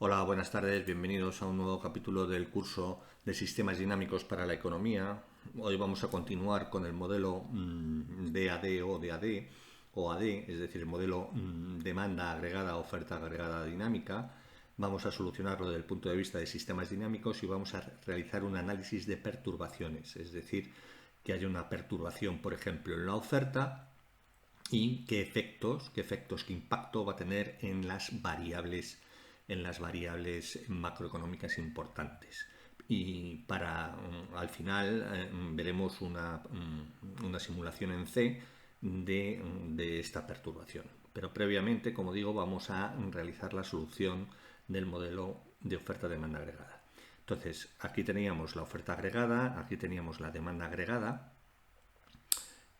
Hola, buenas tardes, bienvenidos a un nuevo capítulo del curso de Sistemas Dinámicos para la Economía. Hoy vamos a continuar con el modelo DAD o DAD o AD, es decir, el modelo demanda agregada, oferta agregada dinámica. Vamos a solucionarlo desde el punto de vista de sistemas dinámicos y vamos a realizar un análisis de perturbaciones, es decir, que haya una perturbación, por ejemplo, en la oferta y qué efectos, qué impacto va a tener en las variables macroeconómicas importantes. Y al final veremos una simulación en C de esta perturbación. Pero previamente, como digo, vamos a realizar la solución del modelo de oferta-demanda agregada. Entonces, aquí teníamos la oferta agregada, aquí teníamos la demanda agregada.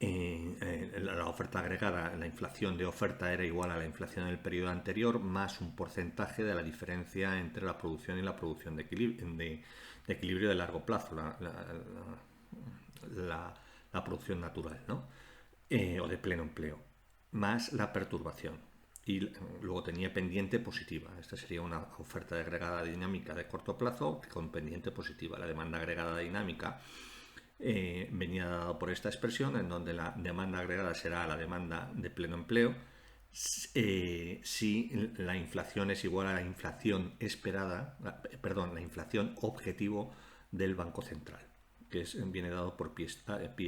La oferta agregada, la inflación de oferta era igual a la inflación del periodo anterior más un porcentaje de la diferencia entre la producción y la producción de equilibrio de largo plazo, la producción natural, ¿no? O de pleno empleo, más la perturbación. Y luego tenía pendiente positiva. Esta sería una oferta agregada dinámica de corto plazo con pendiente positiva. La demanda agregada dinámica venía dado por esta expresión, en donde la demanda agregada será la demanda de pleno empleo si la inflación es igual a la inflación esperada, la inflación objetivo del Banco Central, que viene dado por pi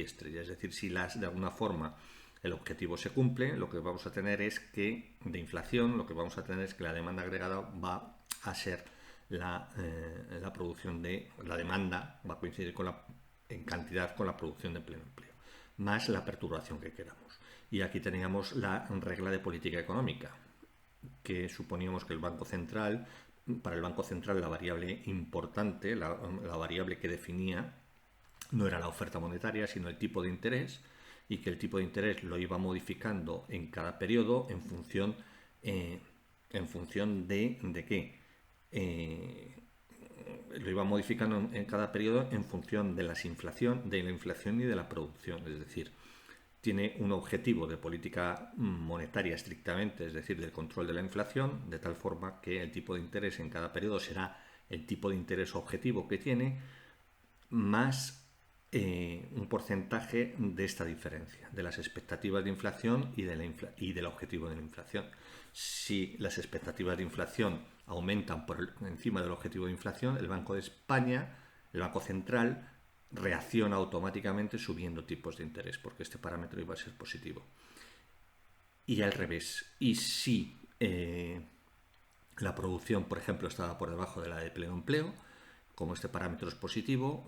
estrella. Es decir, si de alguna forma el objetivo se cumple, lo que vamos a tener es que de inflación, lo que vamos a tener es que la demanda agregada va a ser la producción de la demanda, va a coincidir en cantidad con la producción de pleno empleo, más la perturbación que queramos. Y aquí teníamos la regla de política económica, que suponíamos que para el Banco Central la variable importante, la variable que definía, no era la oferta monetaria, sino el tipo de interés, y que el tipo de interés lo iba modificando en cada periodo en función de qué. Lo iba modificando en cada periodo en función de la inflación y de la producción. Es decir, tiene un objetivo de política monetaria estrictamente, es decir, del control de la inflación, de tal forma que el tipo de interés en cada periodo será el tipo de interés objetivo que tiene, más un porcentaje de esta diferencia, de las expectativas de inflación y del objetivo de la inflación. Si las expectativas de inflación aumentan por encima del objetivo de inflación, el Banco de España, el Banco Central, reacciona automáticamente subiendo tipos de interés, porque este parámetro iba a ser positivo. Y al revés. Y si la producción, por ejemplo, estaba por debajo de la de pleno empleo, como este parámetro es positivo,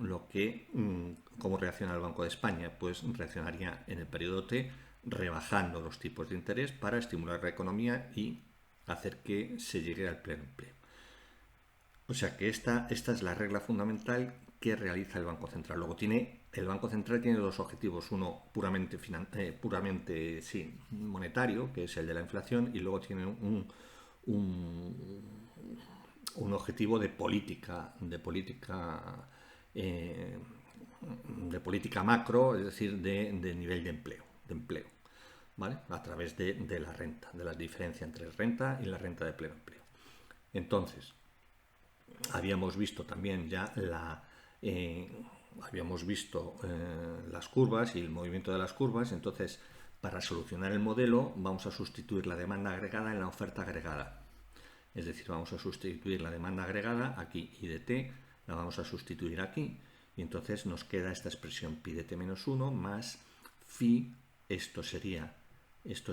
¿cómo reacciona el Banco de España? Pues reaccionaría en el periodo T rebajando los tipos de interés para estimular la economía y hacer que se llegue al pleno empleo. O sea que esta es la regla fundamental que realiza el Banco Central. Luego el Banco Central tiene dos objetivos, uno puramente monetario, que es el de la inflación, y luego tiene un objetivo de política macro, es decir, de nivel de empleo, ¿vale? A través de la renta, de la diferencia entre renta y la renta de pleno empleo. Entonces, habíamos visto también ya las curvas y el movimiento de las curvas. Entonces, para solucionar el modelo vamos a sustituir la demanda agregada en la oferta agregada. Es decir, vamos a sustituir la demanda agregada aquí y de t la vamos a sustituir aquí, y entonces nos queda esta expresión pi de t menos 1 más phi. Esto sería la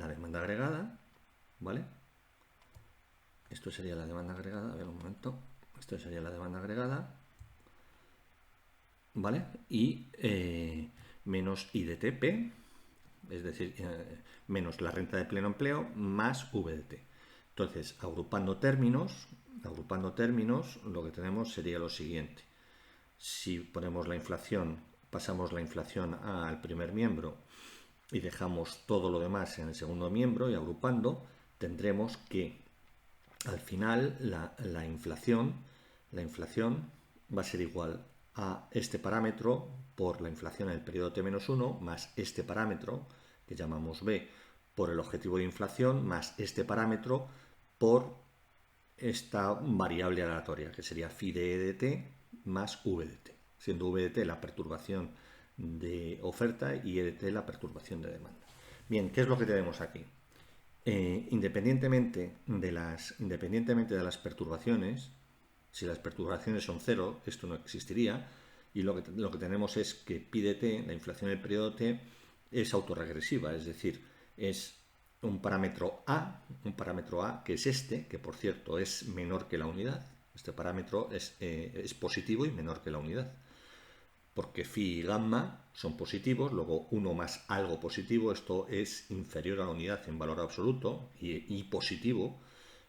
demanda agregada, ¿vale? Esto sería la demanda agregada, a ver un momento, esto sería la demanda agregada, ¿vale? Y menos I de TP, es decir, menos la renta de pleno empleo, más V de T. Entonces, agrupando términos, lo que tenemos sería lo siguiente. Si ponemos la inflación, pasamos la inflación al primer miembro y dejamos todo lo demás en el segundo miembro, y agrupando, tendremos que al final la inflación va a ser igual a este parámetro por la inflación en el periodo t-1 más este parámetro, que llamamos b, por el objetivo de inflación más este parámetro por esta variable aleatoria, que sería phi de E de t más v de t, siendo v de t la perturbación de oferta y E de t la perturbación de demanda. Bien, ¿qué es lo que tenemos aquí? Independientemente de las perturbaciones, si las perturbaciones son cero, esto no existiría, y lo que tenemos es que pi de t, la inflación del periodo t, es autorregresiva, es decir, es un parámetro A que es este, que por cierto es menor que la unidad. Este parámetro es positivo y menor que la unidad, porque phi y gamma son positivos, luego 1 más algo positivo, esto es inferior a la unidad en valor absoluto y positivo,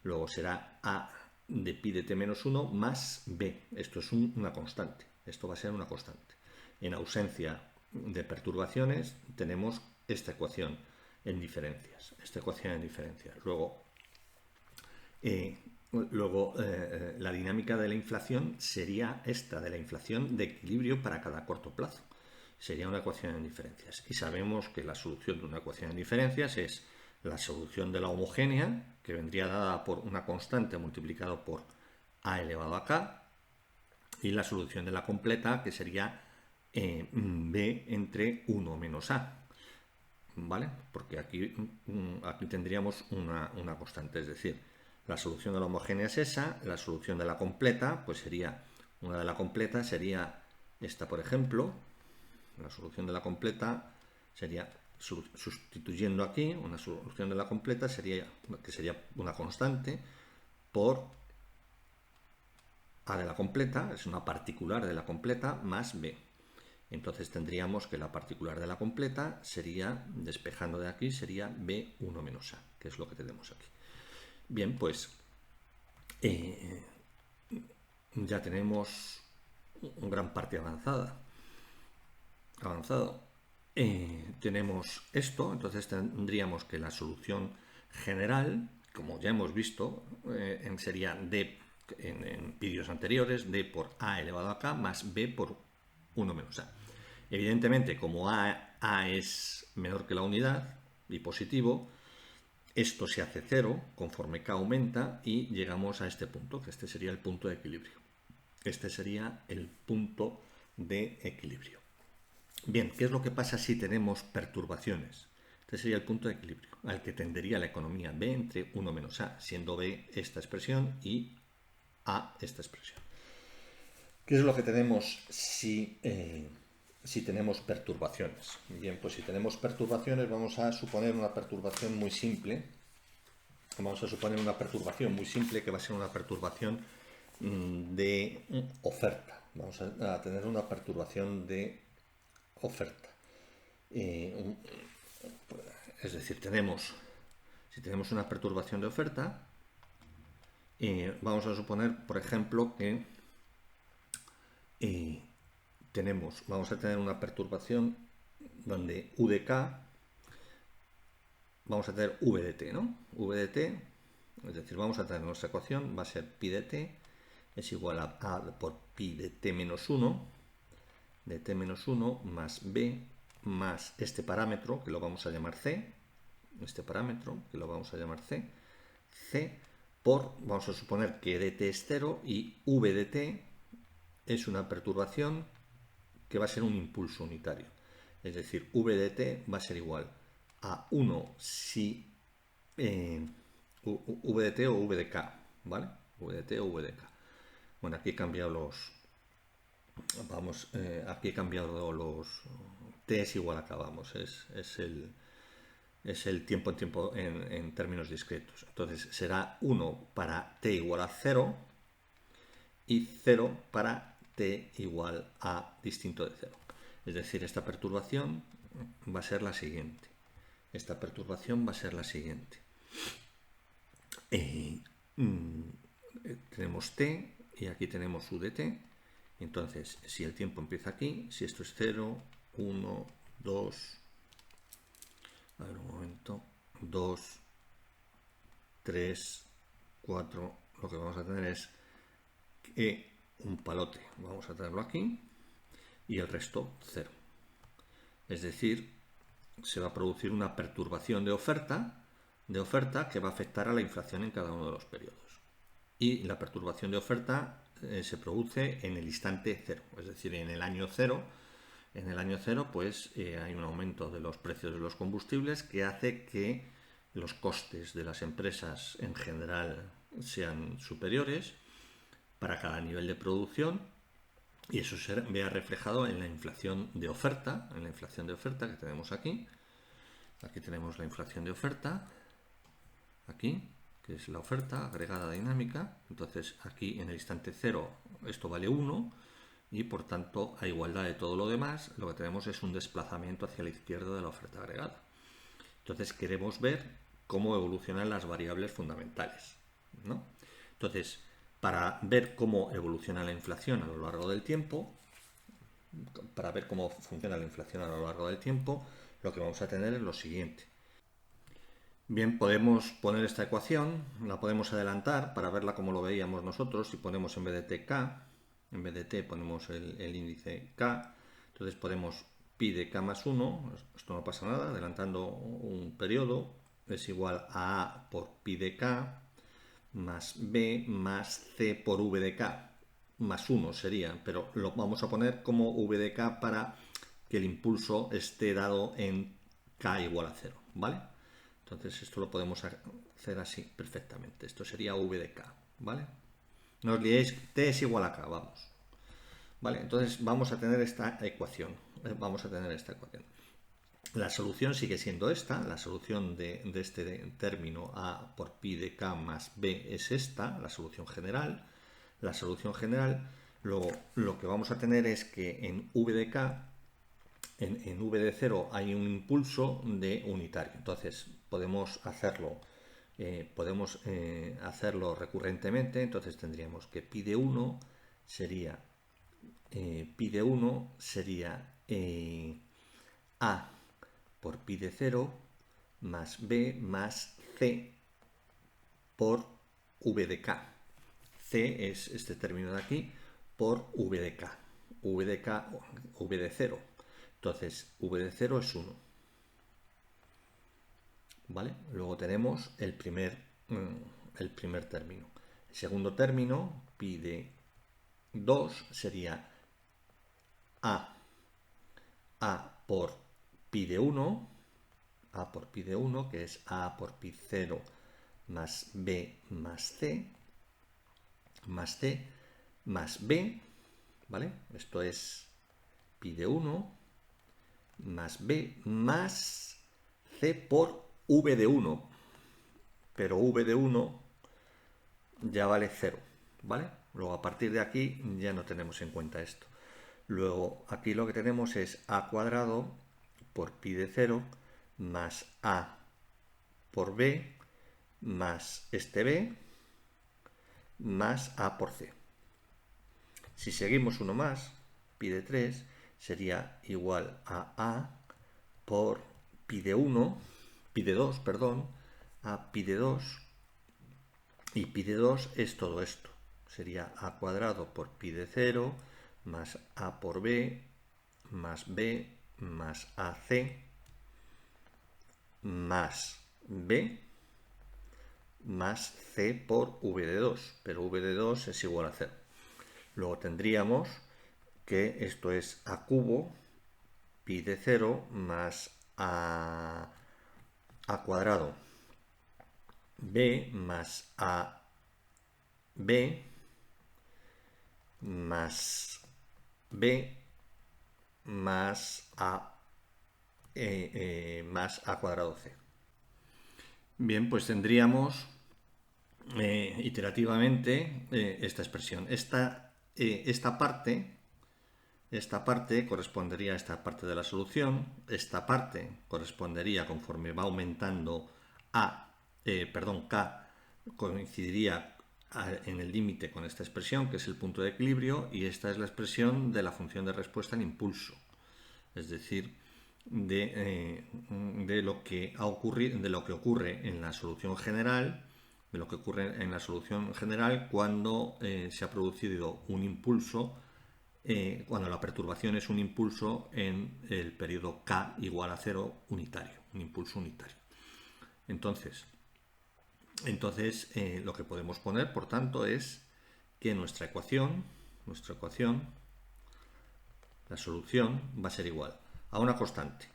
luego será A de pi de t menos 1 más b, esto es una constante, esto va a ser una constante. En ausencia de perturbaciones tenemos esta ecuación en diferencias, Luego, la dinámica de la inflación sería esta, de la inflación de equilibrio para cada corto plazo. Sería una ecuación en diferencias. Y sabemos que la solución de una ecuación en diferencias es la solución de la homogénea, que vendría dada por una constante multiplicado por a elevado a k, y la solución de la completa, que sería b entre 1 menos a. ¿Vale? Porque aquí tendríamos una constante, es decir, la solución de la homogénea es esa, la solución de la completa, pues sería, una de la completa sería esta, por ejemplo, la solución de la completa sería, sustituyendo aquí, una solución de la completa sería, que sería una constante, por a de la completa, es una particular de la completa, más b. Entonces tendríamos que la particular de la completa sería, despejando de aquí, sería b1 menos a, que es lo que tenemos aquí. Bien, pues ya tenemos una gran parte avanzado. Tenemos esto, entonces tendríamos que la solución general, como ya hemos visto, sería d en vídeos anteriores, d por a elevado a k más b por 1 menos a. Evidentemente, como a es menor que la unidad y positivo, esto se hace cero conforme k aumenta y llegamos a este punto, que este sería el punto de equilibrio. Este sería el punto de equilibrio. Bien, ¿qué es lo que pasa si tenemos perturbaciones? Este sería el punto de equilibrio al que tendería la economía b entre 1 menos a, siendo b esta expresión y a esta expresión. ¿Qué es lo que tenemos si tenemos perturbaciones? Bien, pues si tenemos perturbaciones vamos a suponer una perturbación muy simple. Vamos a suponer una perturbación muy simple que va a ser una perturbación de oferta. Vamos a tener una perturbación de oferta. Es decir, si tenemos una perturbación de oferta, vamos a suponer, por ejemplo, que vamos a tener una perturbación donde u de k, vamos a tener v de t, ¿no? V de t, es decir, vamos a tener nuestra ecuación, va a ser pi de t es igual a por pi de t menos 1, más b más este parámetro, que lo vamos a llamar c, c por, vamos a suponer que dt es 0 y v de t es una perturbación que va a ser un impulso unitario. Es decir, v de t va a ser igual a 1 si v de t o v de k, ¿vale? V de t o v de k. Bueno, aquí he cambiado los t es igual a k, vamos, es el tiempo en términos discretos. Entonces será 1 para t igual a 0 y 0 para t igual a distinto de 0. Es decir, esta perturbación va a ser la siguiente. Tenemos t y aquí tenemos u de t. Entonces, si el tiempo empieza aquí, si esto es 0, 1, 2, a ver un momento, 2, 3, 4, lo que vamos a tener es un palote. Vamos a tenerlo aquí. y el resto 0. Es decir, se va a producir una perturbación de oferta que va a afectar a la inflación en cada uno de los periodos. Y la perturbación de oferta se produce en el instante 0, es decir, en el año 0. En el año 0 pues hay un aumento de los precios de los combustibles que hace que los costes de las empresas en general sean superiores para cada nivel de producción, y eso se vea reflejado en la inflación de oferta, que tenemos aquí. Aquí tenemos la inflación de oferta, aquí, que es la oferta agregada dinámica. Entonces aquí en el instante 0 esto vale 1 y por tanto a igualdad de todo lo demás lo que tenemos es un desplazamiento hacia la izquierda de la oferta agregada. Entonces queremos ver cómo evolucionan las variables fundamentales, ¿no? Entonces, para ver cómo evoluciona la inflación a lo largo del tiempo, para ver cómo funciona la inflación a lo largo del tiempo, lo que vamos a tener es lo siguiente. Bien, podemos poner esta ecuación, la podemos adelantar para verla como lo veíamos nosotros. Si ponemos en vez de t k, en vez de t ponemos el índice k, entonces ponemos pi de k más 1, esto no pasa nada, adelantando un periodo, es igual a a por pi de k más b más c por v de k, más 1 sería, pero lo vamos a poner como v de k para que el impulso esté dado en k igual a 0, ¿vale? Entonces esto lo podemos hacer así perfectamente. Esto sería v de k, ¿vale? No os liéis, t es igual a k, vamos. ¿Vale? Entonces vamos a tener esta ecuación. La solución sigue siendo esta. La solución de este término a por pi de k más b es esta, la solución general. La solución general, lo que vamos a tener es que en v de k, en v de 0 hay un impulso de unitario. Entonces podemos hacerlo recurrentemente. Entonces tendríamos que pi de 1 sería a por pi de 0 más b más c por v de k. C es este término de aquí por v de k. V de 0. Entonces, v de 0 es 1. ¿Vale? Luego tenemos el primer término. El segundo término, pi de 2, sería a por pi de 1, que es a por pi 0 más b más c, más b, ¿vale? Esto es pi de 1 más b más c por v de 1, pero v de 1 ya vale 0, ¿vale? Luego a partir de aquí ya no tenemos en cuenta esto. Luego aquí lo que tenemos es a cuadrado por pi de 0 más a por b más este b más a por c. Si seguimos uno más, pi de 3 sería igual a por pi de 2, perdón, a pi de 2, y pi de 2 es todo esto. Sería a cuadrado por pi de 0 más a por b más b más ac más b más c por v de 2, pero v de 2 es igual a 0. Luego tendríamos que esto es a cubo pi de 0 más a cuadrado b más a b más b más a cuadrado c. Bien, pues tendríamos iterativamente esta expresión. Esta parte correspondería a esta parte de la solución. Esta parte correspondería, conforme va aumentando k, coincidiría en el límite con esta expresión, que es el punto de equilibrio, y esta es la expresión de la función de respuesta en impulso. Es decir, de lo que ocurre en la solución general, cuando se ha producido un impulso cuando la perturbación es un impulso en el periodo K igual a 0 unitario, un impulso unitario. Entonces lo que podemos poner, por tanto, es que nuestra ecuación, la solución va a ser igual a una constante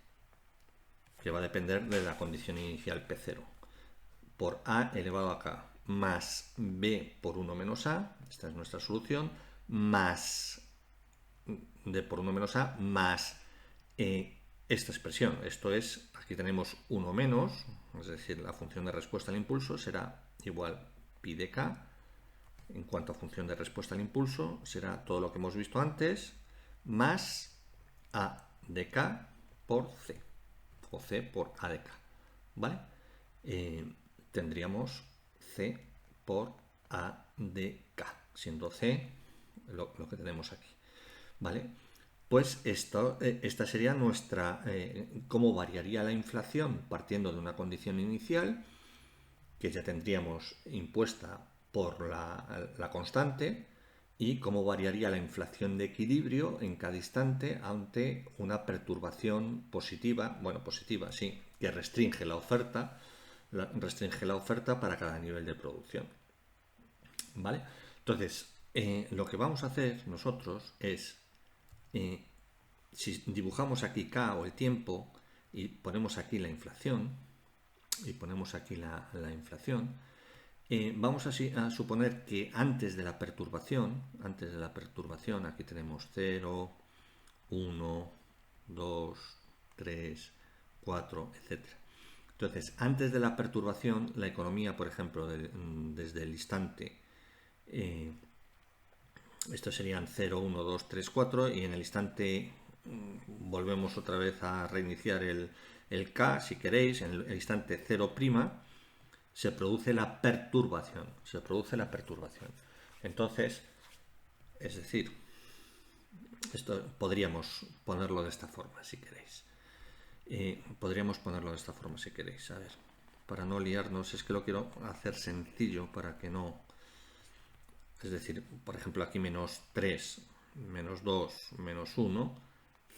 que va a depender de la condición inicial P0 por A elevado a K más B por 1 menos A, esta es nuestra solución, más D por 1 menos A más esta expresión. Esto es, aquí tenemos 1 menos, es decir, la función de respuesta al impulso será igual pi de K. En cuanto a función de respuesta al impulso, será todo lo que hemos visto antes, más A de K por C, o C por A de K, ¿vale? Tendríamos C por A de K, siendo C lo que tenemos aquí, ¿vale? Pues esta sería nuestra, cómo variaría la inflación partiendo de una condición inicial, que ya tendríamos impuesta por la constante, y cómo variaría la inflación de equilibrio en cada instante ante una perturbación positiva, bueno, positiva, sí, que restringe la oferta para cada nivel de producción. ¿Vale? Entonces, lo que vamos a hacer nosotros es, si dibujamos aquí K o el tiempo y ponemos aquí la inflación, vamos a suponer que antes de la perturbación, aquí tenemos 0, 1, 2, 3, 4, etc. Entonces, antes de la perturbación, la economía, por ejemplo, desde el instante, estos serían 0, 1, 2, 3, 4, y en el instante volvemos otra vez a reiniciar el K, si queréis, en el instante 0', se produce la perturbación. Entonces, es decir, esto podríamos ponerlo de esta forma, si queréis. A ver, para no liarnos, es que lo quiero hacer sencillo para que no... Es decir, por ejemplo, aquí menos 3, menos 2, menos 1,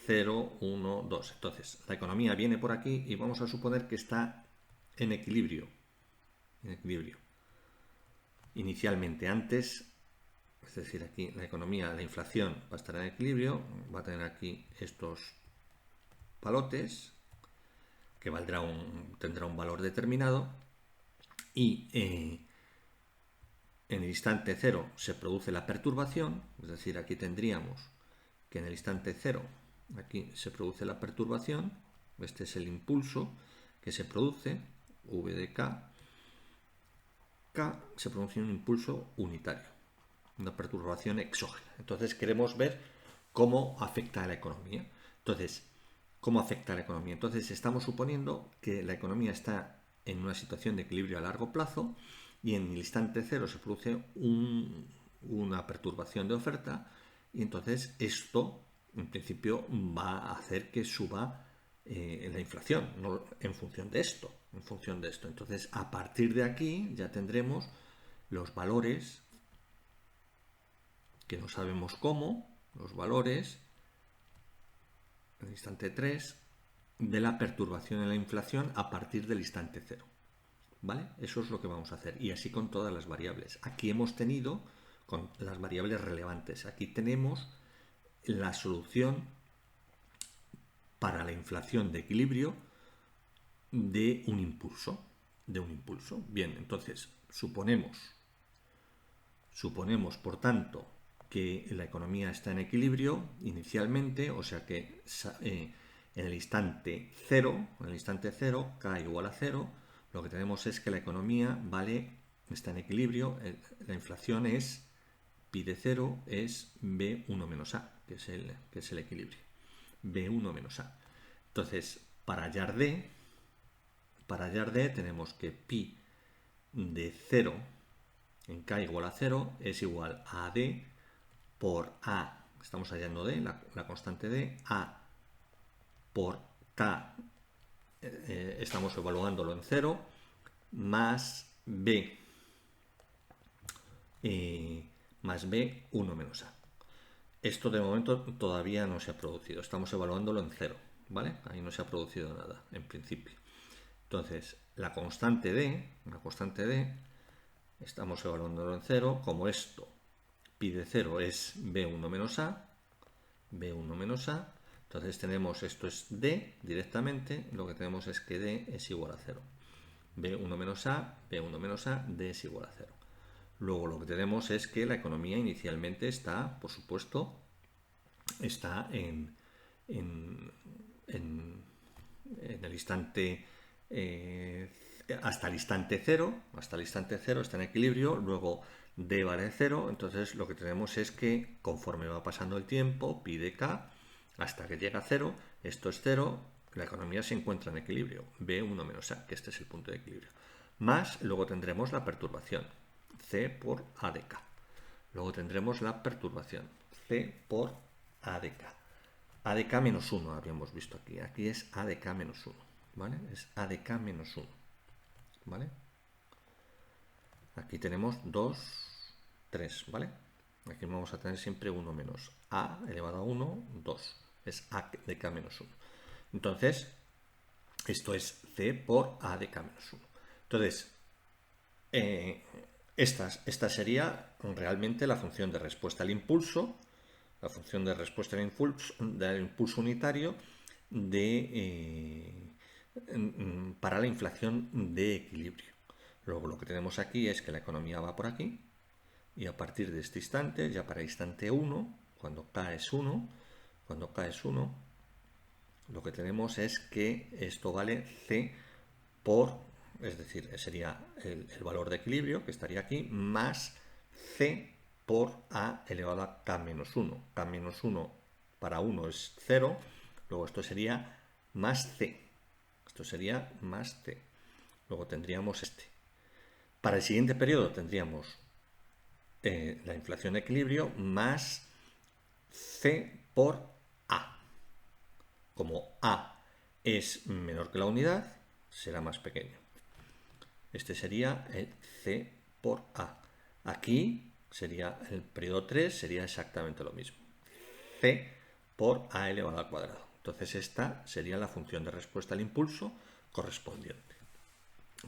0, 1, 2. Entonces, la economía viene por aquí y vamos a suponer que está en equilibrio. Inicialmente, antes, es decir, aquí la economía, la inflación va a estar en equilibrio, va a tener aquí estos palotes, que tendrá un valor determinado, y en el instante 0 se produce la perturbación, es decir, aquí tendríamos que en el instante 0 aquí se produce la perturbación, este es el impulso que se produce, V de K, se produce un impulso unitario, una perturbación exógena. Entonces queremos ver cómo afecta a la economía. Entonces, estamos suponiendo que la economía está en una situación de equilibrio a largo plazo y en el instante 0 se produce una perturbación de oferta, y entonces esto en principio va a hacer que suba la inflación, ¿no? en función de esto. Entonces, a partir de aquí ya tendremos los valores, que no sabemos cómo, los valores en el instante 3 de la perturbación en la inflación a partir del instante 0. ¿Vale? Eso es lo que vamos a hacer. Y así con todas las variables. Aquí hemos tenido con las variables relevantes. Aquí tenemos la solución para la inflación de equilibrio de un impulso. Bien, entonces suponemos, por tanto, que la economía está en equilibrio inicialmente, o sea que en el instante 0, K igual a 0, lo que tenemos es que la economía está en equilibrio, la inflación es pi de 0 es B1 menos A, que es el equilibrio. B1 menos A. Entonces, para hallar D tenemos que pi de 0 en K igual a 0 es igual a D por A, estamos hallando D, la constante D, A por K, estamos evaluándolo en 0, más B 1 menos A. Esto de momento todavía no se ha producido, estamos evaluándolo en 0, ¿vale? Ahí no se ha producido nada, en principio. Entonces, la constante D, estamos evaluándolo en 0, como esto pi de 0 es B1 menos A, entonces tenemos, esto es D directamente, lo que tenemos es que D es igual a 0. B1 menos A, D es igual a 0. Luego lo que tenemos es que la economía inicialmente está, por supuesto, está en el instante hasta el instante 0, está en equilibrio, luego D vale 0, entonces lo que tenemos es que conforme va pasando el tiempo, pi de k, hasta que llega a 0, esto es 0, la economía se encuentra en equilibrio, B1 menos A, que este es el punto de equilibrio. Más, luego tendremos la perturbación, C por A de K. Luego tendremos la perturbación, C por A de K. A de K menos 1 habíamos visto aquí. Aquí es A de K menos 1, ¿vale? Es A de K menos 1, ¿vale? Aquí tenemos 2, 3, ¿vale? Aquí vamos a tener siempre 1 menos A elevado a 1, 2. Es A de K menos 1. Entonces, esto es C por A de K menos 1. Entonces, esta sería realmente la función de respuesta al impulso, la función de respuesta del impulso unitario para la inflación de equilibrio. Luego lo que tenemos aquí es que la economía va por aquí y a partir de este instante, ya para instante 1, cuando K es 1, lo que tenemos es que esto vale C por, es decir, sería el valor de equilibrio que estaría aquí, más C por A elevado a K menos 1. K menos 1 para 1 es 0, luego esto sería más C. Esto sería más C. Luego tendríamos este. Para el siguiente periodo tendríamos la inflación de equilibrio más C por A. Como A es menor que la unidad, será más pequeño. Este sería el C por A. Aquí sería el periodo 3, sería exactamente lo mismo. C por A elevado al cuadrado. Entonces esta sería la función de respuesta al impulso correspondiente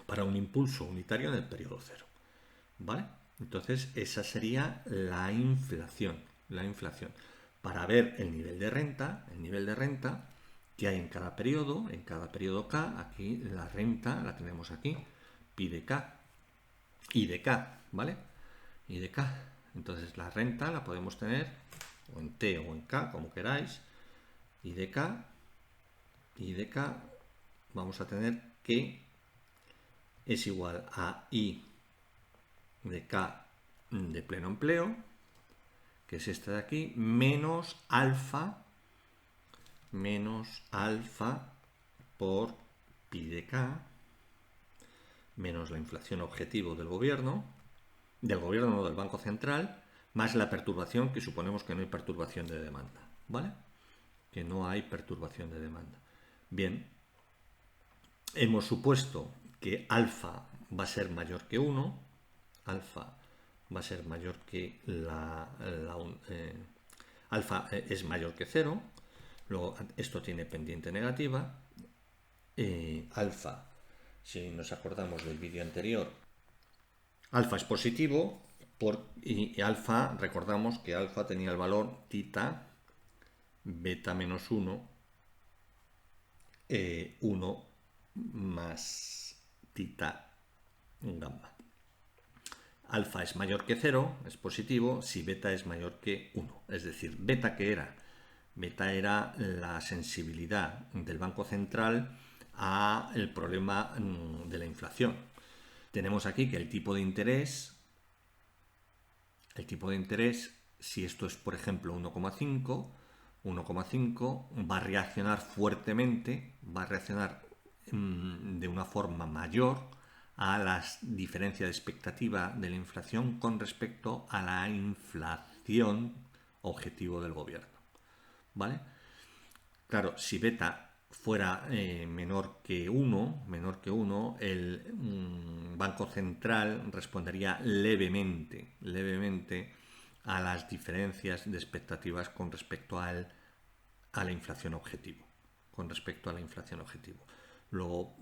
para un impulso unitario en el periodo 0. ¿Vale? Entonces esa sería la inflación. Para ver el nivel de renta, que hay en cada periodo K, aquí la renta la tenemos aquí, pi de K, I de K, ¿vale? I de K. Entonces la renta la podemos tener o en T o en K, como queráis. I de K, vamos a tener que es igual a I de K de pleno empleo, que es esta de aquí, menos alfa por pi de K, menos la inflación objetivo del gobierno no, del Banco Central, más la perturbación, que suponemos que no hay perturbación de demanda, ¿vale? Que no hay perturbación de demanda. Bien, hemos supuesto que alfa va a ser mayor que 1, alfa es mayor que 0, luego esto tiene pendiente negativa, alfa, si nos acordamos del vídeo anterior, alfa es positivo y alfa, recordamos que alfa tenía el valor tita, beta menos 1, 1 más tita gamma. Alfa es mayor que 0, es positivo, si beta es mayor que 1. Es decir, beta, ¿qué era? Beta era la sensibilidad del Banco Central al problema de la inflación. Tenemos aquí que el tipo de interés, si esto es, por ejemplo, 1,5, va a reaccionar fuertemente, de una forma mayor a la diferencia de expectativa de la inflación con respecto a la inflación objetivo del gobierno. ¿Vale? Claro, si beta fuera menor que 1, el Banco Central respondería levemente a las diferencias de expectativas con respecto a la inflación objetivo. Con respecto a la inflación objetivo. Luego,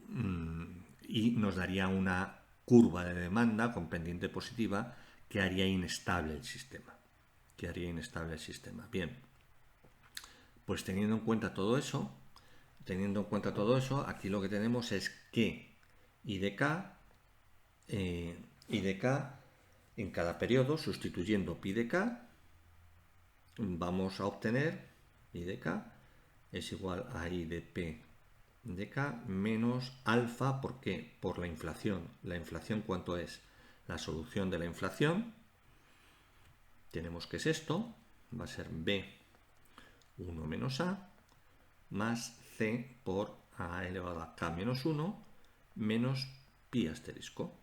y nos daría una curva de demanda con pendiente positiva que haría inestable el sistema. Bien, pues teniendo en cuenta todo eso, aquí lo que tenemos es que I de K en cada periodo, sustituyendo pi de K, vamos a obtener I de K es igual a I de P de K menos alfa. ¿Por qué? Por la inflación. ¿La inflación cuánto es? La solución de la inflación, tenemos que es esto, va a ser B1 menos A más C por A elevado a K menos 1 menos pi asterisco.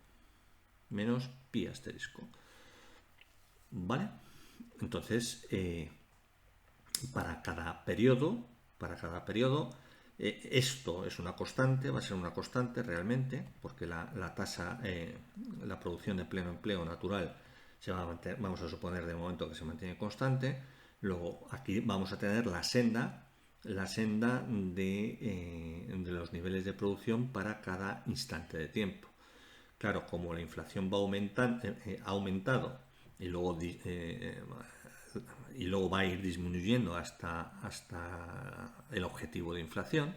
¿Vale? Entonces, para cada periodo, esto es una constante, va a ser una constante realmente, porque la tasa, la producción de pleno empleo natural se va a mantener, vamos a suponer de momento que se mantiene constante. Luego aquí vamos a tener la senda de los niveles de producción para cada instante de tiempo. Claro, como la inflación va ha aumentado y luego va a ir disminuyendo hasta el objetivo de inflación,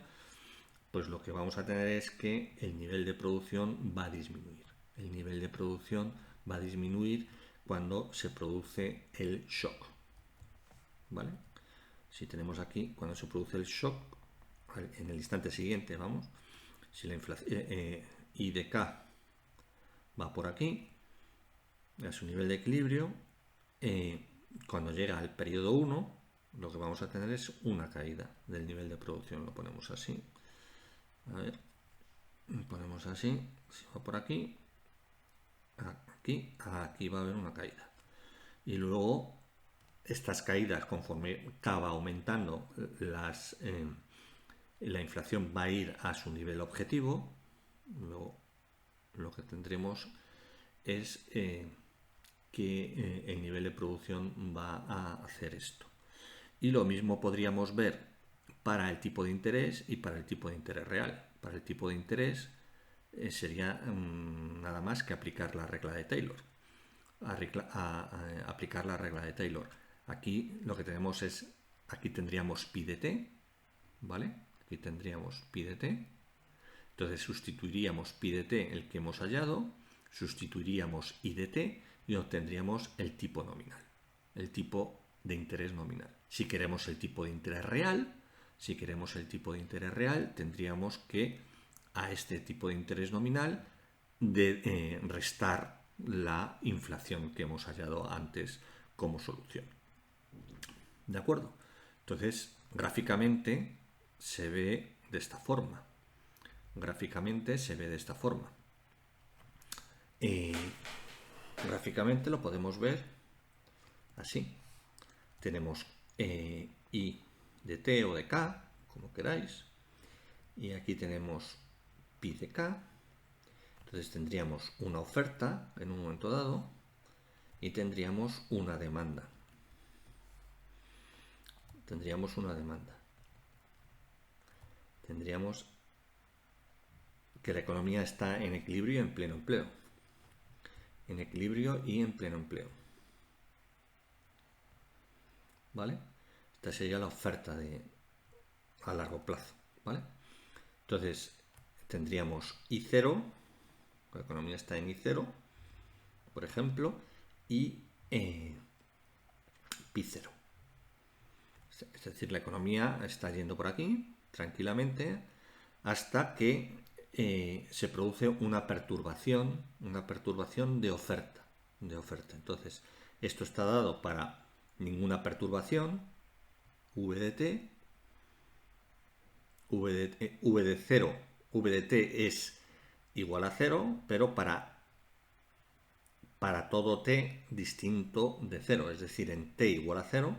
pues lo que vamos a tener es que el nivel de producción va a disminuir. El nivel de producción va a disminuir cuando se produce el shock. ¿Vale? Si tenemos aquí, cuando se produce el shock, en el instante siguiente, vamos, si la inflación I de K va por aquí, a su nivel de equilibrio, cuando llega al periodo 1, lo que vamos a tener es una caída del nivel de producción. Lo ponemos así. A ver, ponemos así, si va por aquí, aquí va a haber una caída. Y luego, estas caídas, conforme K va aumentando, la inflación va a ir a su nivel objetivo. Luego, lo que tendremos es que el nivel de producción va a hacer esto. Y lo mismo podríamos ver para el tipo de interés y para el tipo de interés real. Para el tipo de interés sería nada más que aplicar la regla de Taylor. Aplicar la regla de Taylor. Aquí lo que tenemos es, aquí tendríamos pi de t, ¿vale? Aquí tendríamos pi de t. Entonces sustituiríamos pi de t, el que hemos hallado, sustituiríamos i de t y obtendríamos el tipo nominal, el tipo de interés nominal. Si queremos el tipo de interés real, tendríamos que a este tipo de interés nominal restar la inflación que hemos hallado antes como solución. ¿De acuerdo? Entonces, gráficamente se ve de esta forma. Gráficamente lo podemos ver así. Tenemos I de T o de K, como queráis, y aquí tenemos pi de K. Entonces tendríamos una oferta en un momento dado y tendríamos una demanda. Tendríamos que la economía está en equilibrio y en pleno empleo. ¿Vale? Esta sería la oferta a largo plazo. ¿Vale? Entonces tendríamos I0, la economía está en I0, por ejemplo, y Pi0. Es decir, la economía está yendo por aquí tranquilamente hasta que se produce una perturbación de oferta. Entonces, esto está dado para ninguna perturbación, V de t, V de 0, V de t es igual a 0, pero para todo t distinto de 0, es decir, en t igual a 0,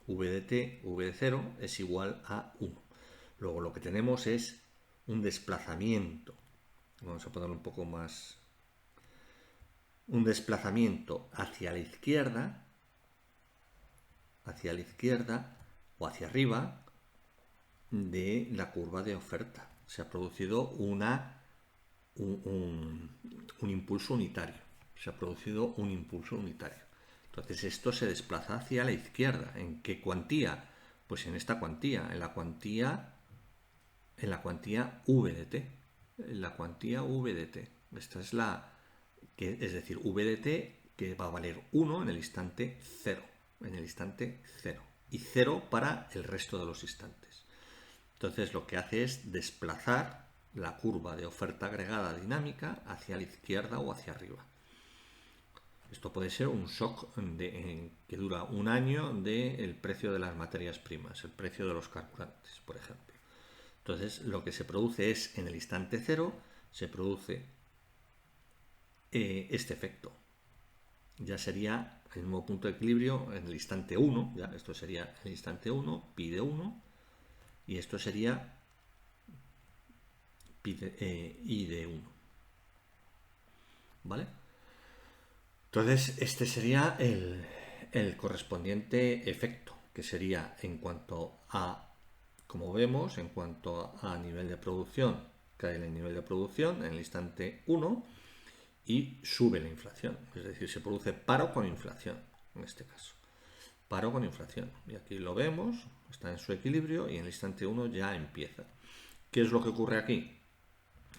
V de t, V de 0 es igual a 1. Luego lo que tenemos es un desplazamiento. Vamos a ponerlo un poco más. Un desplazamiento hacia la izquierda hacia la izquierda o hacia arriba de la curva de oferta. Se ha producido un impulso unitario. Se ha producido un impulso unitario. Entonces esto se desplaza hacia la izquierda. ¿En qué cuantía? Pues en esta cuantía, en la cuantía V de t. En la cuantía V de t. Esta es es decir, V de t que va a valer 1 en el instante 0. En el instante 0. Y 0 para el resto de los instantes. Entonces lo que hace es desplazar la curva de oferta agregada dinámica hacia la izquierda o hacia arriba. Esto puede ser un shock que dura un año del precio de las materias primas, el precio de los carburantes, por ejemplo. Entonces lo que se produce es, en el instante 0, se produce este efecto. Ya sería el nuevo punto de equilibrio en el instante 1, ya esto sería el instante 1, pi de 1, y esto sería I de 1. ¿Vale? Entonces este sería el correspondiente efecto, que sería en cuanto a, como vemos, en cuanto a nivel de producción, cae el nivel de producción en el instante 1 y sube la inflación. Es decir, se produce paro con inflación, en este caso. Paro con inflación. Y aquí lo vemos, está en su equilibrio y en el instante 1 ya empieza. ¿Qué es lo que ocurre aquí?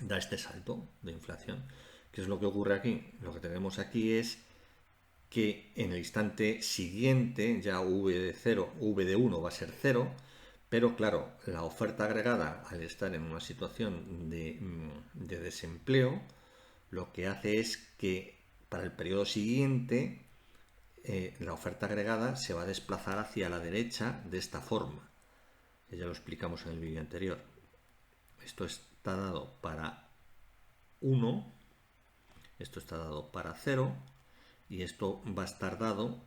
Da este salto de inflación. ¿Qué es lo que ocurre aquí? Lo que tenemos aquí es que en el instante siguiente ya V de 0, V de 1 va a ser 0, pero claro, la oferta agregada, al estar en una situación de desempleo, lo que hace es que para el periodo siguiente la oferta agregada se va a desplazar hacia la derecha de esta forma, que ya lo explicamos en el vídeo anterior. Esto está dado para 1, esto está dado para 0 y esto va a estar dado,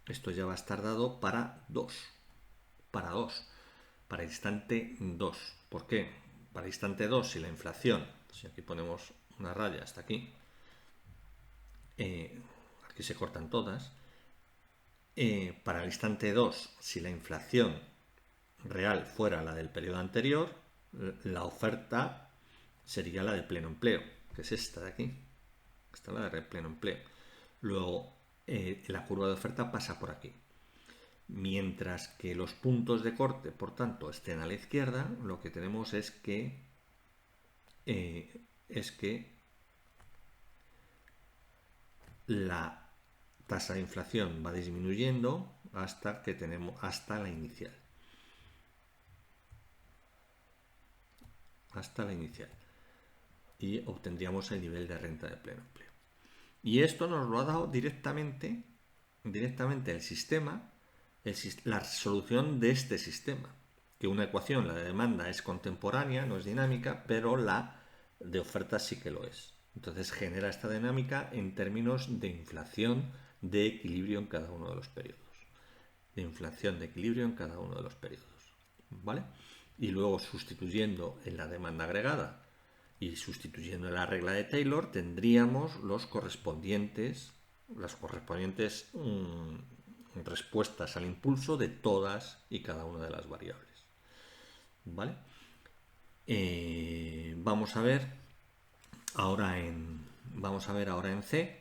esto ya va a estar dado para 2, para el instante 2. ¿Por qué? Para el instante 2, si la inflación, si aquí ponemos una raya hasta aquí, aquí se cortan todas, para el instante 2, si la inflación real fuera la del periodo anterior, la oferta sería la de pleno empleo, que es esta de aquí. Esta es la de pleno empleo. Luego, la curva de oferta pasa por aquí. Mientras que los puntos de corte, por tanto, estén a la izquierda, lo que tenemos es que la tasa de inflación va disminuyendo hasta que tenemos hasta la inicial. Y obtendríamos el nivel de renta de pleno empleo. Y esto nos lo ha dado directamente el sistema, la resolución de este sistema. Que una ecuación, la de demanda, es contemporánea, no es dinámica, pero la de oferta sí que lo es. Entonces genera esta dinámica en términos de inflación de equilibrio en cada uno de los periodos. ¿Vale? Y luego sustituyendo en la demanda agregada y sustituyendo en la regla de Taylor tendríamos las correspondientes respuestas al impulso de todas y cada una de las variables. ¿Vale? Vamos a ver ahora en C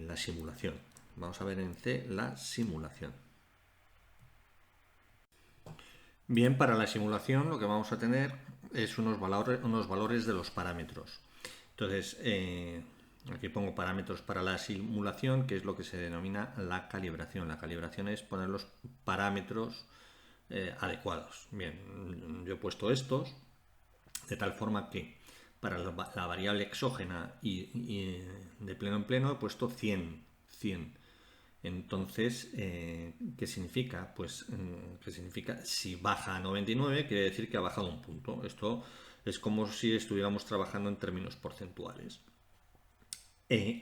la simulación. Vamos a ver en C la simulación. Bien, para la simulación lo que vamos a tener es unos valores de los parámetros. Entonces, aquí pongo parámetros para la simulación, que es lo que se denomina la calibración. La calibración es poner los parámetros adecuados. Bien, yo he puesto estos de tal forma que para la variable exógena y de pleno en pleno he puesto 100. Entonces, ¿qué significa? Pues, ¿qué significa? Si baja a 99, quiere decir que ha bajado un punto. Esto es como si estuviéramos trabajando en términos porcentuales.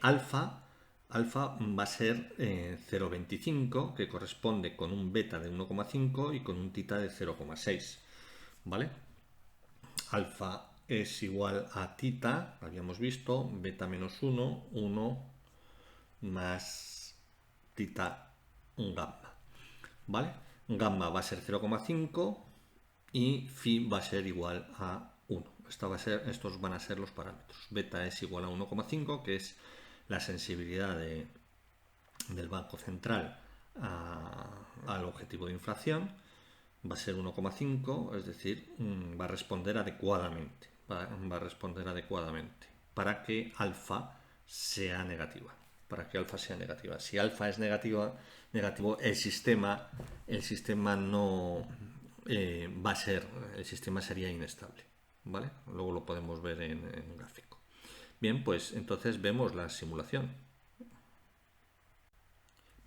Alfa va a ser 0,25, que corresponde con un beta de 1,5 y con un tita de 0,6. ¿Vale? Alfa es igual a tita, habíamos visto, beta menos 1, 1 más tita, un gamma. ¿vale? Gamma va a ser 0,5 y phi va a ser igual a 1. Estos van a ser los parámetros. Beta es igual a 1,5, que es la sensibilidad del Banco Central al objetivo de inflación. Va a ser 1,5, es decir, va a responder adecuadamente. Va a responder adecuadamente para que alfa sea negativa. Si alfa es negativo, el sistema no va a ser, el sistema sería inestable, ¿vale? Luego lo podemos ver en un gráfico. Bien, pues entonces vemos la simulación.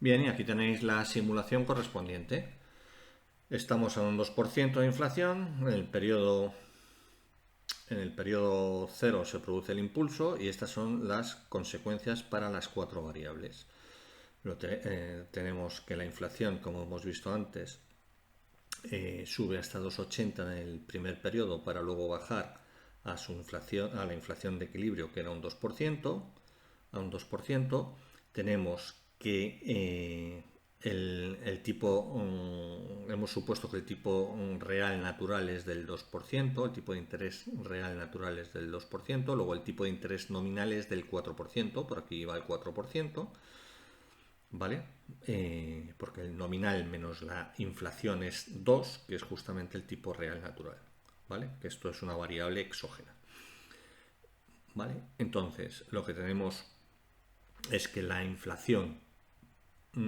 Bien, y aquí tenéis la simulación correspondiente. Estamos a un 2% de inflación, en el periodo 0 se produce el impulso y estas son las consecuencias para las 4 variables. Tenemos que la inflación, como hemos visto antes, sube hasta 2,80 en el primer periodo para luego bajar a la inflación de equilibrio, que era un 2%, a un 2%. Tenemos que el tipo, hemos supuesto que el tipo real natural es del 2%, el tipo de interés real natural es del 2%, luego el tipo de interés nominal es del 4%, por aquí va el 4%, ¿vale? Porque el nominal menos la inflación es 2, que es justamente el tipo real natural, ¿vale? Que esto es una variable exógena, ¿vale? Entonces, lo que tenemos es que la inflación,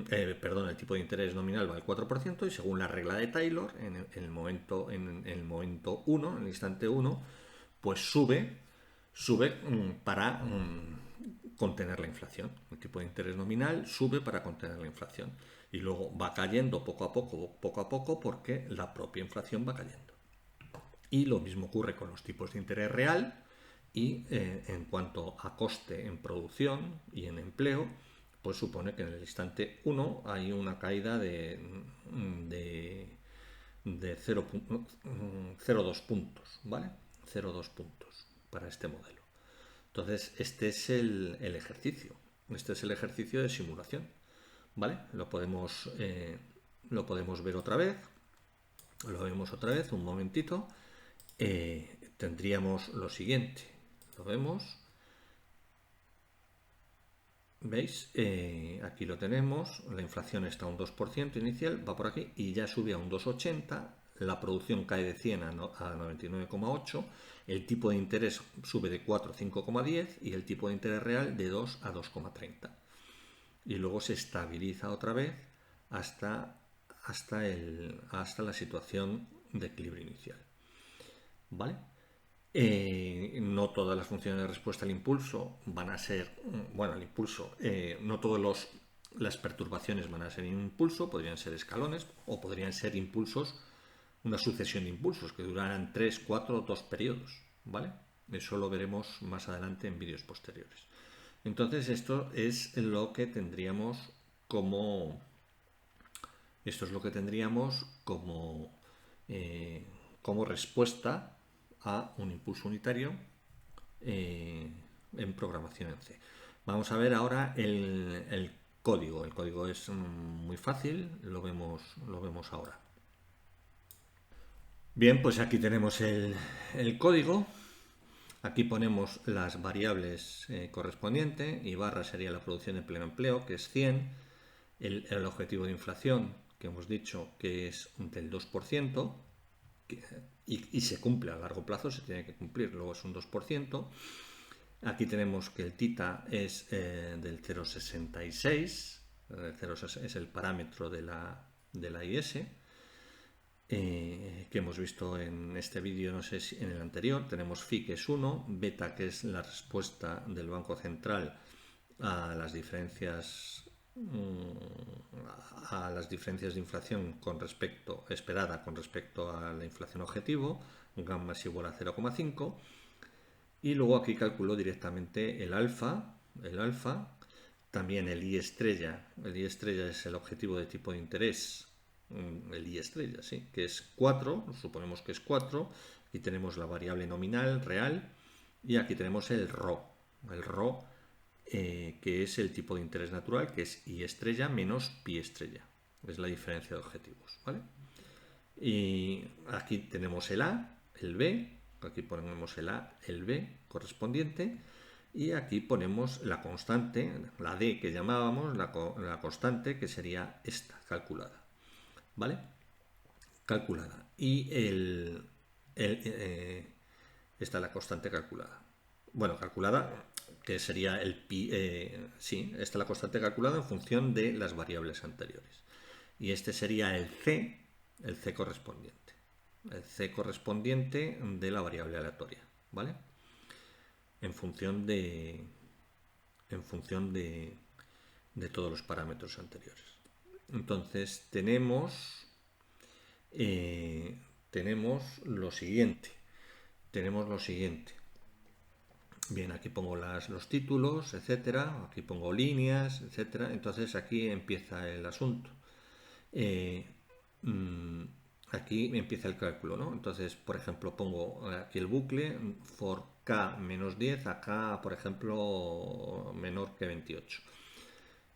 el tipo de interés nominal va al 4% y según la regla de Taylor, en el momento 1, en el instante 1, pues sube para contener la inflación. El tipo de interés nominal sube para contener la inflación y luego va cayendo poco a poco, porque la propia inflación va cayendo. Y lo mismo ocurre con los tipos de interés real y en cuanto a coste en producción y en empleo, pues supone que en el instante 1 hay una caída de 0,2 puntos, ¿vale? 0,2 puntos para este modelo. Entonces, este es el ejercicio. Este es el ejercicio de simulación, ¿vale? Lo podemos ver otra vez. Lo vemos otra vez, un momentito. Tendríamos lo siguiente. Lo vemos. ¿Veis? Aquí lo tenemos. La inflación está a un 2% inicial, va por aquí y ya sube a un 2,80. La producción cae de 100 a 99,8. El tipo de interés sube de 4 a 5,10 y el tipo de interés real de 2 a 2,30. Y luego se estabiliza otra vez hasta la situación de equilibrio inicial. ¿Vale? No todas las funciones de respuesta al impulso van a ser, bueno, el impulso, no todas las perturbaciones van a ser impulso, podrían ser escalones o podrían ser impulsos, una sucesión de impulsos que duraran 3, 4 o 2 periodos, ¿vale? Eso lo veremos más adelante en vídeos posteriores. Entonces esto es lo que tendríamos como como respuesta a un impulso unitario en programación en C. Vamos a ver ahora el código. El código es muy fácil, lo vemos ahora. Bien, pues aquí tenemos el código. Aquí ponemos las variables correspondientes y barra sería la producción de pleno empleo, que es 100, el objetivo de inflación, que hemos dicho que es del 2%, y se cumple a largo plazo, se tiene que cumplir, luego es un 2%. Aquí tenemos que el tita es del 0,66, es el parámetro de la IS, que hemos visto en este vídeo, no sé si en el anterior. Tenemos phi, que es 1, beta, que es la respuesta del Banco Central a las diferencias de inflación esperada con respecto a la inflación objetivo. Gamma es igual a 0,5 y luego aquí calculo directamente el alfa, también el I estrella. El I estrella es el objetivo de tipo de interés, el I estrella, sí, que es 4, suponemos que es 4. Aquí tenemos la variable nominal real y aquí tenemos el ρ, que es el tipo de interés natural, que es I estrella menos pi estrella. es la diferencia de objetivos, ¿vale? Y aquí tenemos el A, el B, aquí ponemos el A, el B correspondiente, y aquí ponemos la constante, la D que llamábamos, la constante que sería esta, calculada, ¿vale? Calculada. Y esta es la constante calculada. Bueno, calculada, que sería el pi, sí, esta es la constante calculada en función de las variables anteriores. Y este sería el C correspondiente. El C correspondiente de la variable aleatoria, ¿vale? En función de todos los parámetros anteriores. Entonces tenemos lo siguiente. Bien, aquí pongo los títulos, etcétera. Aquí pongo líneas, etcétera. Entonces aquí empieza el asunto. Aquí empieza el cálculo, ¿no? Entonces, por ejemplo, pongo aquí el bucle for k menos 10 a k, por ejemplo, menor que 28.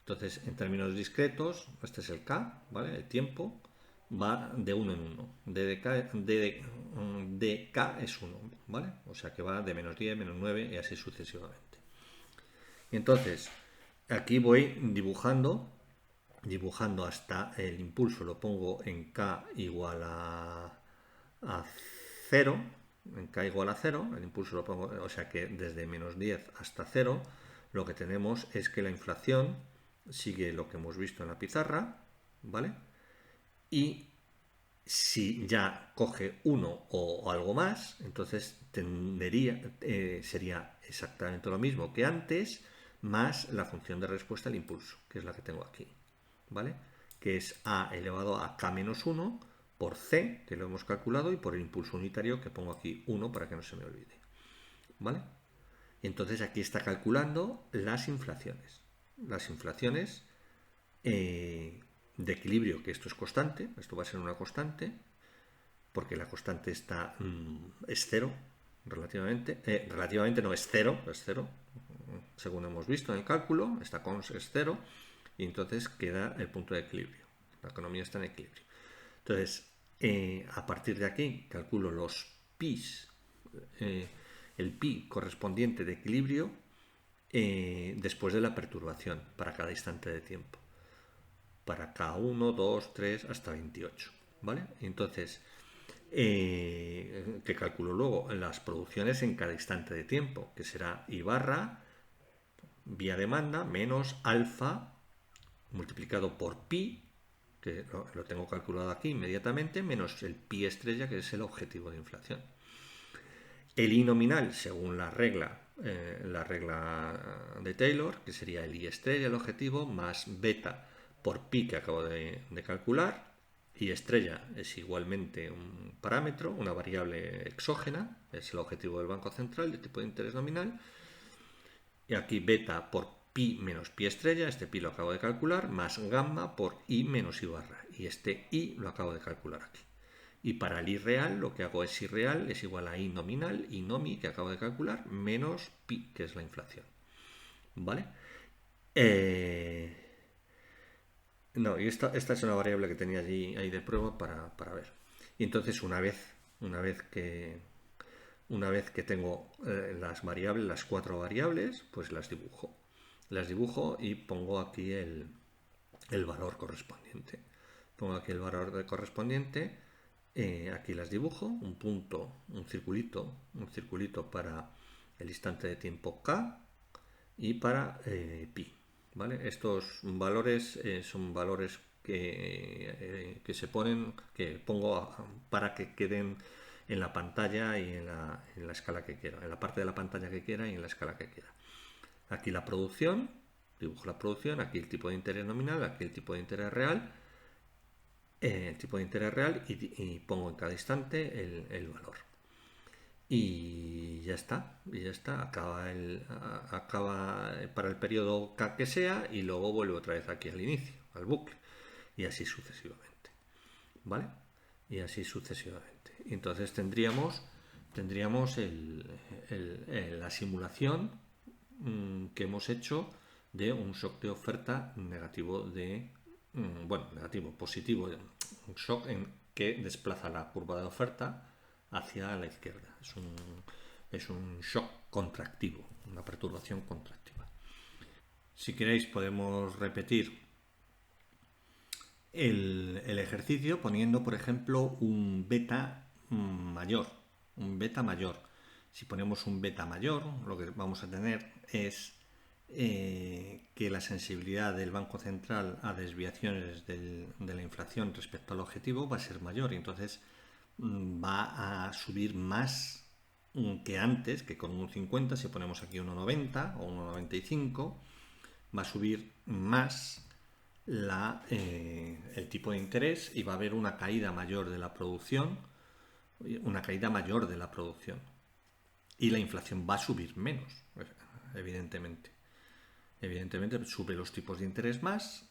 Entonces, en términos discretos, este es el k, ¿vale? El tiempo va de 1 en 1. D k es 1, ¿vale? O sea que va de menos 10, menos 9 y así sucesivamente. Y entonces, aquí voy dibujando hasta el impulso, lo pongo en k igual a 0, en k igual a 0, el impulso lo pongo, o sea que desde menos 10 hasta 0, lo que tenemos es que la inflación sigue lo que hemos visto en la pizarra, ¿vale? Y si ya coge 1 o algo más, entonces sería exactamente lo mismo que antes, más la función de respuesta al impulso, que es la que tengo aquí, ¿vale? Que es a elevado a k menos 1 por c, que lo hemos calculado, y por el impulso unitario, que pongo aquí 1 para que no se me olvide, ¿vale? Y entonces aquí está calculando las inflaciones. Las inflaciones de equilibrio, que esto es constante, esto va a ser una constante, porque la constante es cero, relativamente no es cero, según hemos visto en el cálculo, esta cons es cero, y entonces queda el punto de equilibrio. La economía está en equilibrio. Entonces, a partir de aquí calculo los pis, el pi correspondiente de equilibrio después de la perturbación para cada instante de tiempo. Para K1, 2, 3, hasta 28. ¿Vale? Entonces, que calculo luego las producciones en cada instante de tiempo, que será I barra vía demanda menos alfa multiplicado por pi, que lo tengo calculado aquí inmediatamente, menos el pi estrella, que es el objetivo de inflación. El I nominal, según la regla de Taylor, que sería el I estrella, el objetivo, más beta por pi que acabo de calcular. I estrella es igualmente un parámetro, una variable exógena, es el objetivo del Banco Central de tipo de interés nominal. Y aquí beta por pi menos pi estrella, este pi lo acabo de calcular, más gamma por I menos I barra. Y este I lo acabo de calcular aquí. Y para el I real, lo que hago es I real es igual a I nominal, I nomi, que acabo de calcular, menos pi, que es la inflación. ¿Vale? No, y esta es una variable que tenía ahí de prueba para ver. Y entonces una vez que tengo las variables, las 4 variables, pues las dibujo. Las dibujo y pongo aquí el valor correspondiente. Pongo aquí el valor correspondiente, aquí las dibujo, un punto, un circulito para el instante de tiempo k y para pi. ¿Vale? Estos valores son valores que se ponen, que pongo para que queden en la pantalla y en la escala que quiera, en la parte de la pantalla que quiera y en la escala que quiera. Aquí la producción, dibujo la producción, aquí el tipo de interés nominal, aquí el tipo de interés real, y pongo en cada instante el valor. Y ya está, acaba para el periodo K que sea y luego vuelve otra vez aquí al inicio, al bucle, y así sucesivamente, ¿vale? Y así sucesivamente. Y entonces tendríamos la simulación que hemos hecho de un shock de oferta negativo de bueno, negativo, positivo, un shock en que desplaza la curva de oferta hacia la izquierda. Es un shock contractivo, una perturbación contractiva. Si queréis podemos repetir el ejercicio poniendo, por ejemplo, un beta mayor. Un beta mayor. Si ponemos un beta mayor, lo que vamos a tener es que la sensibilidad del Banco Central a desviaciones de la inflación respecto al objetivo va a ser mayor y entonces va a subir más que antes, que con 1,50, si ponemos aquí 1,90 o 1,95, va a subir más el tipo de interés y va a haber una caída mayor de la producción, y la inflación va a subir menos, evidentemente. Evidentemente sube los tipos de interés más,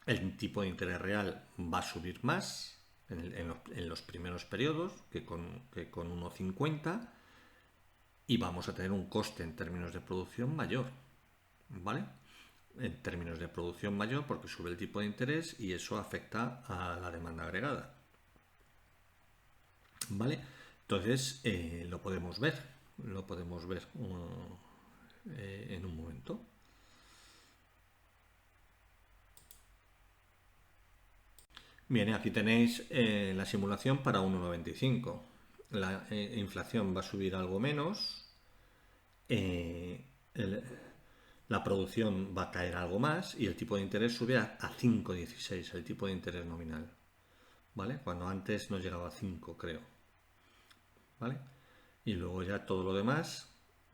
el tipo de interés real va a subir más en los primeros periodos que con 1,50 y vamos a tener un coste en términos de producción mayor, ¿vale? En términos de producción mayor porque sube el tipo de interés y eso afecta a la demanda agregada, ¿vale? Entonces lo podemos ver en un momento. Bien, aquí tenéis la simulación para 1,95. La inflación va a subir algo menos, eh, el- la producción va a caer algo más y el tipo de interés sube a 5,16, el tipo de interés nominal, ¿vale? Cuando antes no llegaba a 5, creo, ¿vale? Y luego ya todo lo demás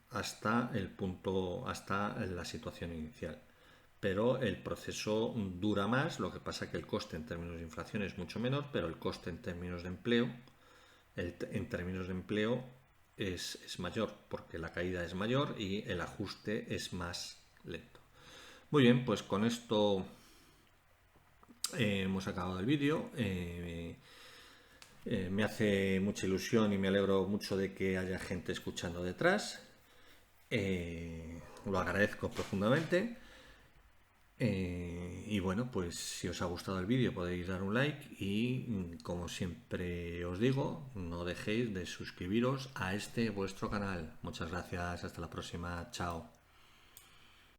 hasta el punto, hasta la situación inicial. Pero el proceso dura más, lo que pasa que el coste en términos de inflación es mucho menor, pero el coste en términos de empleo, es mayor, porque la caída es mayor y el ajuste es más lento. Muy bien, pues con esto hemos acabado el vídeo. Me hace mucha ilusión y me alegro mucho de que haya gente escuchando detrás. Lo agradezco profundamente. Y bueno, pues si os ha gustado el vídeo podéis dar un like y como siempre os digo, no dejéis de suscribiros a este vuestro canal. Muchas gracias, hasta la próxima, chao.